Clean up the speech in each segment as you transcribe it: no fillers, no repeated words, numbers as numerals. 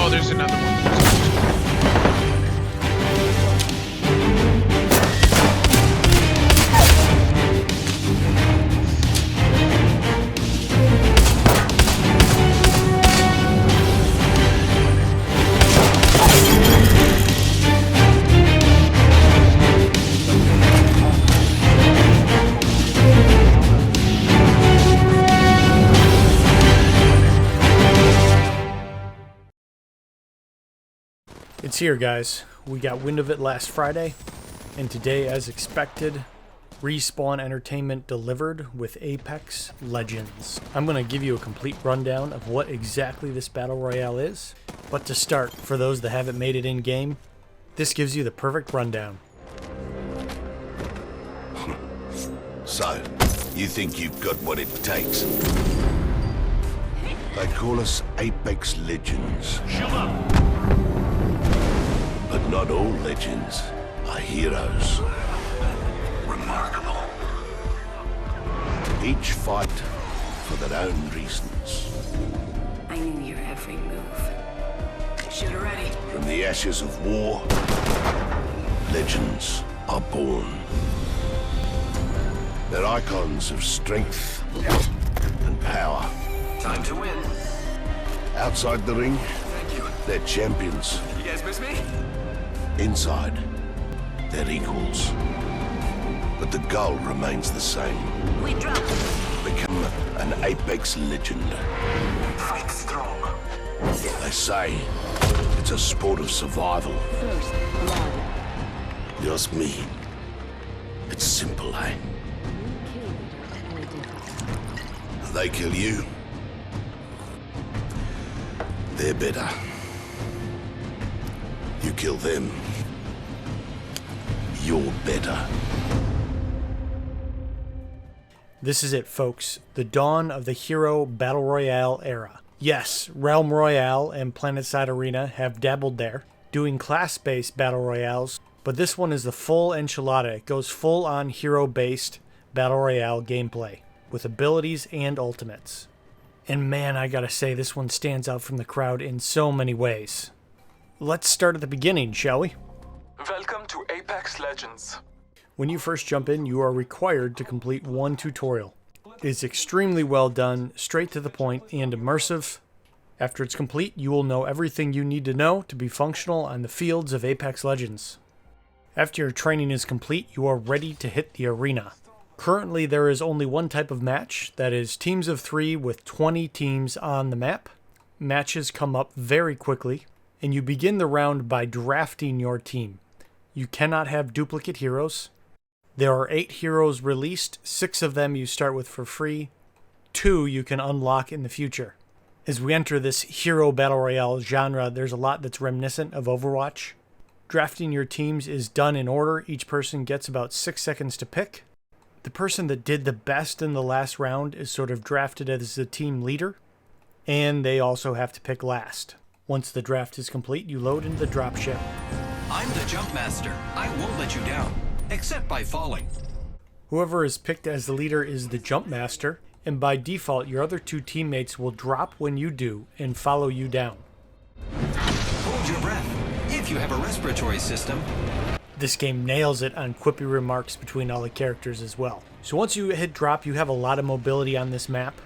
Oh, there's another one. It's here, guys. We got wind of it last Friday, and today, as expected, Respawn Entertainment delivered with Apex Legends. I'm going to give you a complete rundown of what exactly this Battle Royale is, but to start, for those that haven't made it in-game, this gives you the perfect rundown. So, you think you've got what it takes? They call us Apex Legends. Shut up! But not all legends are heroes. Remarkable. Each fight for their own reasons. I knew your every move. Shoot her ready. From the ashes of war, legends are born. They're icons of strength and power. Time to win. Outside the ring, Thank you. they're champions. You guys miss me? Inside, they're equals. But the goal remains the same. We drop. Become an Apex legend. Fight strong. They say it's a sport of survival. First blood. You ask me, it's simple, eh? They kill you, they're better. You kill them, you're better. This is it, folks. The dawn of the Hero Battle Royale era. Yes, Realm Royale and Planetside Arena have dabbled there, doing class-based Battle Royales, but this one is the full enchilada. It goes full-on hero-based Battle Royale gameplay, with abilities and ultimates. And man, I gotta say, this one stands out from the crowd in so many ways. Let's start at the beginning, shall we? Welcome to Apex Legends. When you first jump in, you are required to complete one tutorial. It is extremely well done, straight to the point, and immersive. After it's complete, you will know everything you need to know to be functional on the fields of Apex Legends. After your training is complete, you are ready to hit the arena. Currently, there is only one type of match, that is teams of 3 with 20 teams on the map. Matches come up very quickly, and you begin the round by drafting your team. You cannot have duplicate heroes. There are 8 heroes released, 6 of them you start with for free, 2 you can unlock in the future. As we enter this hero battle royale genre, there's a lot that's reminiscent of Overwatch. Drafting your teams is done in order. Each person gets about 6 seconds to pick. The person that did the best in the last round is sort of drafted as the team leader, and they also have to pick last. Once the draft is complete, you load into the dropship. I'm the jump master. I won't let you down, except by falling. Whoever is picked as the leader is the jump master, and by default, your other 2 teammates will drop when you do and follow you down. Hold your breath. If you have a respiratory system. This game nails it on quippy remarks between all the characters as well. So once you hit drop, you have a lot of mobility on this map.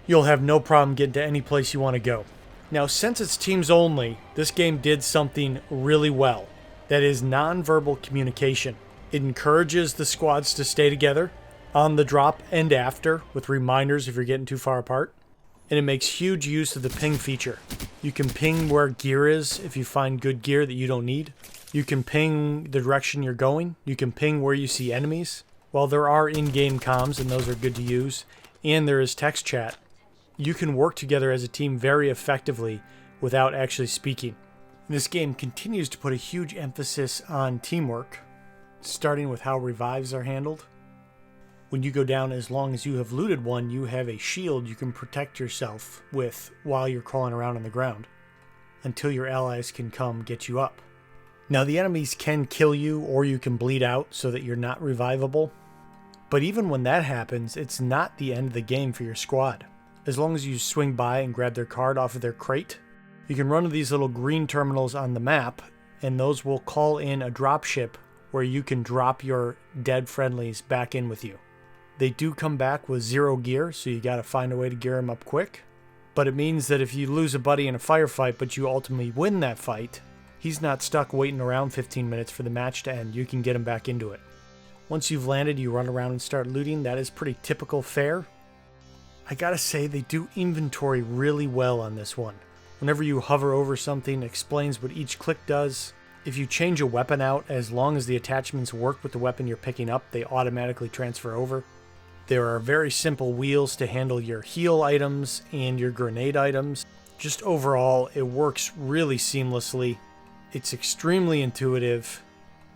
You'll have no problem getting to any place you want to go. Now, since it's teams only, this game did something really well. That is nonverbal communication. It encourages the squads to stay together on the drop and after, with reminders if you're getting too far apart. And it makes huge use of the ping feature. You can ping where gear is if you find good gear that you don't need. You can ping the direction you're going. You can ping where you see enemies. While there are in-game comms, and those are good to use, and there is text chat, you can work together as a team very effectively without actually speaking. This game continues to put a huge emphasis on teamwork, starting with how revives are handled. When you go down, as long as you have looted one, you have a shield you can protect yourself with while you're crawling around on the ground, until your allies can come get you up. Now, the enemies can kill you, or you can bleed out so that you're not revivable. But even when that happens, it's not the end of the game for your squad. As long as you swing by and grab their card off of their crate, You can run to these little green terminals on the map, and those will call in a dropship where you can drop your dead friendlies back in with you. They do come back with 0 gear, so you gotta find a way to gear them up quick. But it means that if you lose a buddy in a firefight, but you ultimately win that fight, he's not stuck waiting around 15 minutes for the match to end. You can get him back into it. Once you've landed, you run around and start looting. That is pretty typical fare. I gotta say, they do inventory really well on this one. Whenever you hover over something, it explains what each click does. If you change a weapon out, as long as the attachments work with the weapon you're picking up, they automatically transfer over. There are very simple wheels to handle your heal items and your grenade items. Just overall, it works really seamlessly. It's extremely intuitive.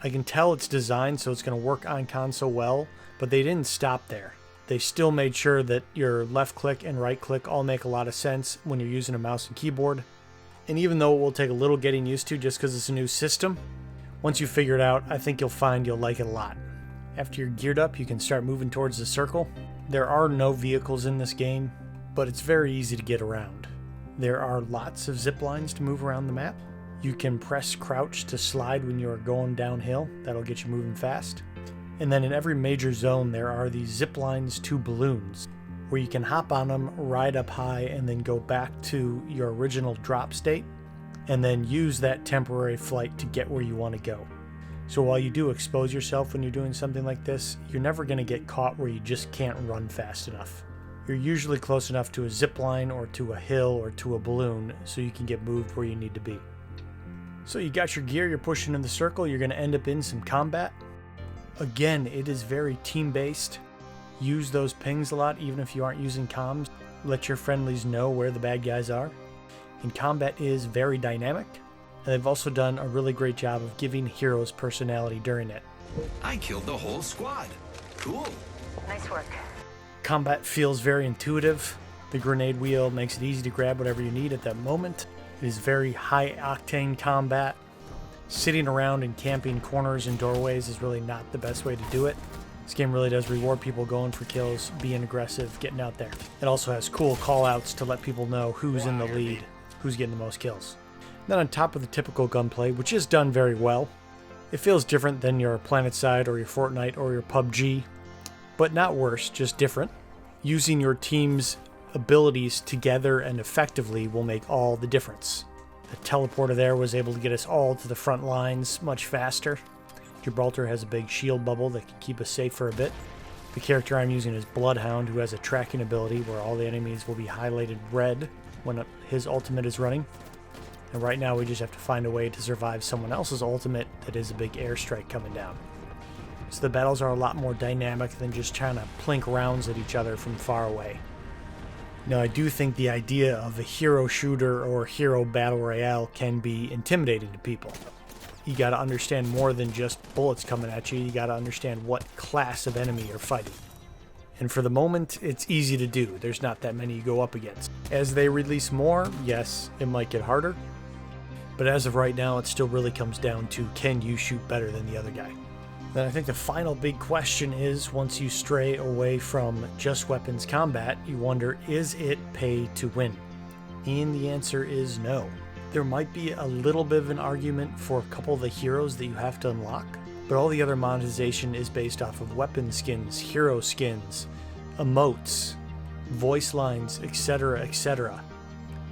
I can tell it's designed so it's going to work on console well, but they didn't stop there. They still made sure that your left click and right click all make a lot of sense when you're using a mouse and keyboard. And even though it will take a little getting used to just because it's a new system, once you figure it out, I think you'll find you'll like it a lot. After you're geared up, you can start moving towards the circle. There are no vehicles in this game, but it's very easy to get around. There are lots of zip lines to move around the map. You can press crouch to slide when you're going downhill. That'll get you moving fast. And then in every major zone, there are these zip lines to balloons, where you can hop on them, ride up high, and then go back to your original drop state, and then use that temporary flight to get where you want to go. So while you do expose yourself when you're doing something like this, you're never going to get caught where you just can't run fast enough. You're usually close enough to a zip line or to a hill or to a balloon so you can get moved where you need to be. So you got your gear, you're pushing in the circle, you're going to end up in some combat. Again, it is very team-based. Use those pings a lot, even if you aren't using comms. Let your friendlies know where the bad guys are. And combat is very dynamic. And they've also done a really great job of giving heroes personality during it. I killed the whole squad. Cool. Nice work. Combat feels very intuitive. The grenade wheel makes it easy to grab whatever you need at that moment. It is very high-octane combat. Sitting around and camping corners and doorways is really not the best way to do it. This game really does reward people going for kills, being aggressive, getting out there. It also has cool call-outs to let people know who's in the lead, who's getting the most kills. Then on top of the typical gunplay, which is done very well, it feels different than your PlanetSide or your Fortnite or your PUBG, but not worse, just different. Using your team's abilities together and effectively will make all the difference. The teleporter there was able to get us all to the front lines much faster. Gibraltar has a big shield bubble that can keep us safe for a bit. The character I'm using is Bloodhound, who has a tracking ability where all the enemies will be highlighted red when his ultimate is running. And right now we just have to find a way to survive someone else's ultimate that is a big airstrike coming down. So the battles are a lot more dynamic than just trying to plink rounds at each other from far away. Now, I do think the idea of a hero shooter or hero battle royale can be intimidating to people. You gotta understand more than just bullets coming at you. You gotta understand what class of enemy you're fighting. And for the moment, it's easy to do. There's not that many you go up against. As they release more, yes, it might get harder. But as of right now, it still really comes down to, can you shoot better than the other guy? Then I think the final big question is, once you stray away from just weapons combat, you wonder, is it pay to win? And the answer is no. There might be a little bit of an argument for a couple of the heroes that you have to unlock, but all the other monetization is based off of weapon skins, hero skins, emotes, voice lines, etc., etc.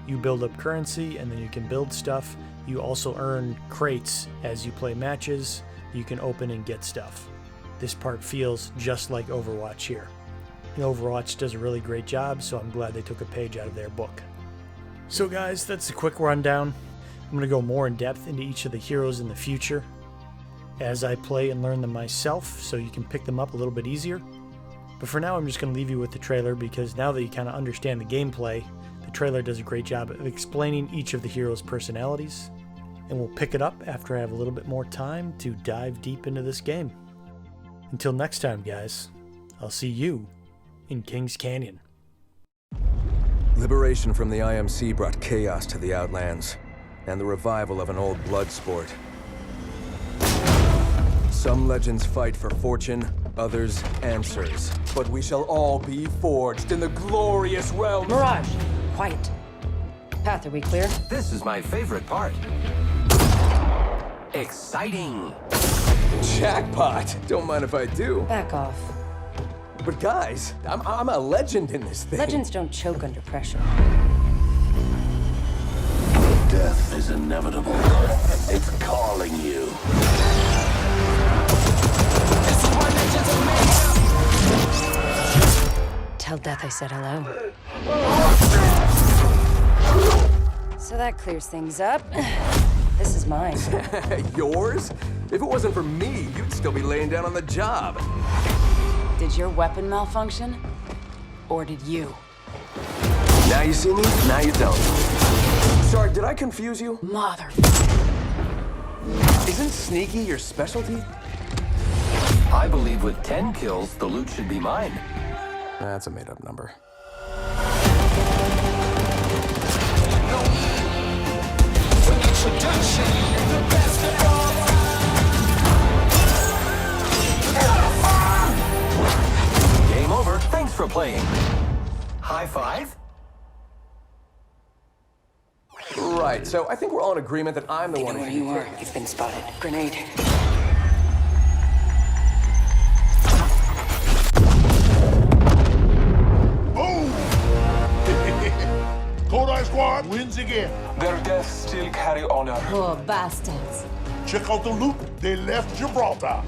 You build up currency and then you can build stuff. You also earn crates as you play matches. You can open and get stuff. This part feels just like Overwatch here. And Overwatch does a really great job, so I'm glad they took a page out of their book. So guys, that's a quick rundown. I'm going to go more in depth into each of the heroes in the future as I play and learn them myself, so you can pick them up a little bit easier. But for now, I'm just going to leave you with the trailer, because now that you kind of understand the gameplay, the trailer does a great job of explaining each of the heroes' personalities. And we'll pick it up after I have a little bit more time to dive deep into this game. Until next time, guys, I'll see you in King's Canyon. Liberation from the IMC brought chaos to the Outlands, and the revival of an old blood sport. Some legends fight for fortune, others answers. But we shall all be forged in the glorious realm. Mirage, quiet. Path, are we clear? This is my favorite part. Exciting. Jackpot! Don't mind if I do. Back off. But guys, I'm a legend in this thing. Legends don't choke under pressure. Death is inevitable. It's calling you. Tell Death I said hello. So that clears things up. This is mine. Yours? If it wasn't for me, you'd still be laying down on the job. Did your weapon malfunction? Or did you? Now you see me, now you don't. Sorry, did I confuse you? Mother... Isn't sneaky your specialty? I believe with 10 kills, the loot should be mine. That's a made-up number. Game over. Thanks for playing. High five? Right, so I think we're all in agreement that I'm the one Where who... you are, you've been spotted. Grenade. Kodai Squad wins again. Their deaths still carry honor. Poor bastards. Check out the loot. They left Gibraltar.